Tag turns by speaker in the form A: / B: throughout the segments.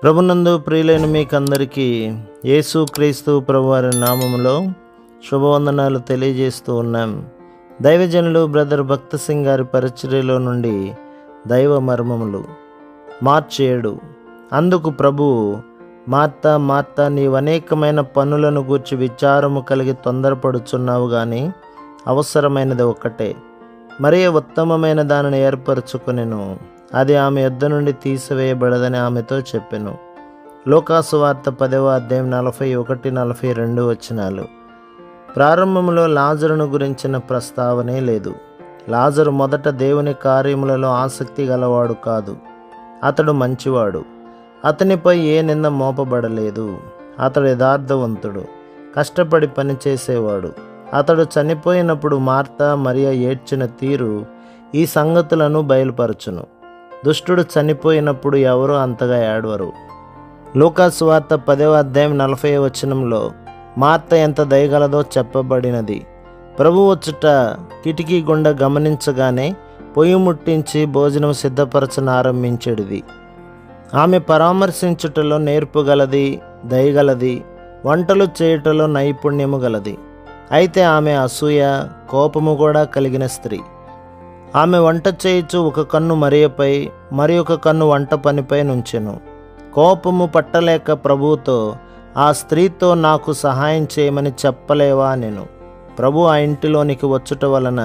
A: ప్రభునందు ప్రియులైన మీకందరికీ యేసుక్రీస్తు ప్రభువారి నామములో శుభవందనాలు తెలియజేస్తూ ఉన్నాం. దైవజనులు బ్రదర్ భక్త సింగ్ గారి పరిచర్యలో నుండి దైవ మర్మములు మార్చి 7. అందుకు ప్రభువు, మార్తా మార్తా, నీవనేకమైన పనులను గూర్చి విచారము కలిగి తొందరపడుచున్నావు గాని అవసరమైనది ఒక్కటే. మరీ ఉత్తమమైన దానిని ఏర్పరచుకొనెను, అది ఆమె యొద్ద నుండి తీసివేయబడదని ఆమెతో చెప్పెను. లూకాసు వార్త 10వ అధ్యాయం 41-42 వచనాలు. ప్రారంభంలో లాజరును గురించిన ప్రస్తావనే లేదు. లాజరు మొదట దేవుని కార్యములలో ఆసక్తి గలవాడు కాదు. అతడు మంచివాడు. అతనిపై ఏ నింద మోపబడలేదు. అతడు యథార్థవంతుడు, కష్టపడి పనిచేసేవాడు. అతడు చనిపోయినప్పుడు మార్తా మరియ ఏడ్చిన తీరు ఈ సంగతులను బయలుపరచును. దుష్టుడు చనిపోయినప్పుడు ఎవరూ అంతగా ఏడవరు. లూకాసు వార్త 10వ అధ్యాయం 40వ వచనంలో మార్త ఎంత దయగలదో చెప్పబడినది. ప్రభు వచ్చుట కిటికీ గుండా గమనించగానే పొయ్యి ముట్టించి భోజనం సిద్ధపరచనారంభించేది. ఆమె పరామర్శించుటలో నేర్పు గలది, దయగలది, వంటలు చేయుటలో నైపుణ్యము గలది. అయితే ఆమె అసూయ, కోపము కూడా కలిగిన స్త్రీ. ఆమె వంట చేయుచు ఒక కన్ను మరియపై, మరి ఒక కన్ను వంట పనిపై నుంచెను. కోపము పట్టలేక ప్రభువుతో, ఆ స్త్రీతో నాకు సహాయం చేయమని చెప్పలేవా నేను. ప్రభు ఆ ఇంటిలోనికి వచ్చుట వలన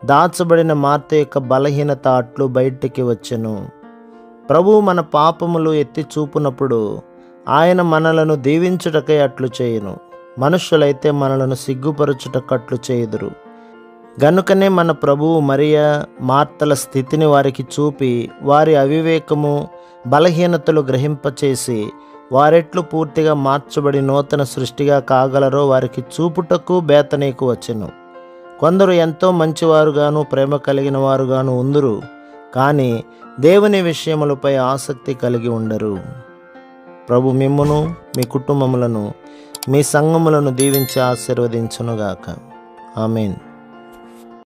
A: దాచబడిన మార్త యొక్క బలహీనత అట్లు బయటికి వచ్చెను. ప్రభువు మన పాపములు ఎత్తి చూపునప్పుడు ఆయన మనలను దీవించుటకై అట్లు చేయును. మనుష్యులైతే మనలను సిగ్గుపరచుటకట్లు చేయుదురు. గనుకనే మన ప్రభువు మరియ, మార్తల స్థితిని వారికి చూపి, వారి అవివేకము, బలహీనతలు గ్రహింపచేసి, వారెట్లు పూర్తిగా మార్చబడి నూతన సృష్టిగా కాగలరో వారికి చూపుటకు బేతనీకు వచ్చెను. కొందరు ఎంతో మంచివారుగాను ప్రేమ కలిగిన వారుగాను ఉందురు, కానీ దేవుని విషయములపై ఆసక్తి కలిగి ఉండరు. ప్రభు మిమ్మును, మీ కుటుంబములను, మీ సంఘములను దీవించి ఆశీర్వదించునుగాక. ఆమేన్.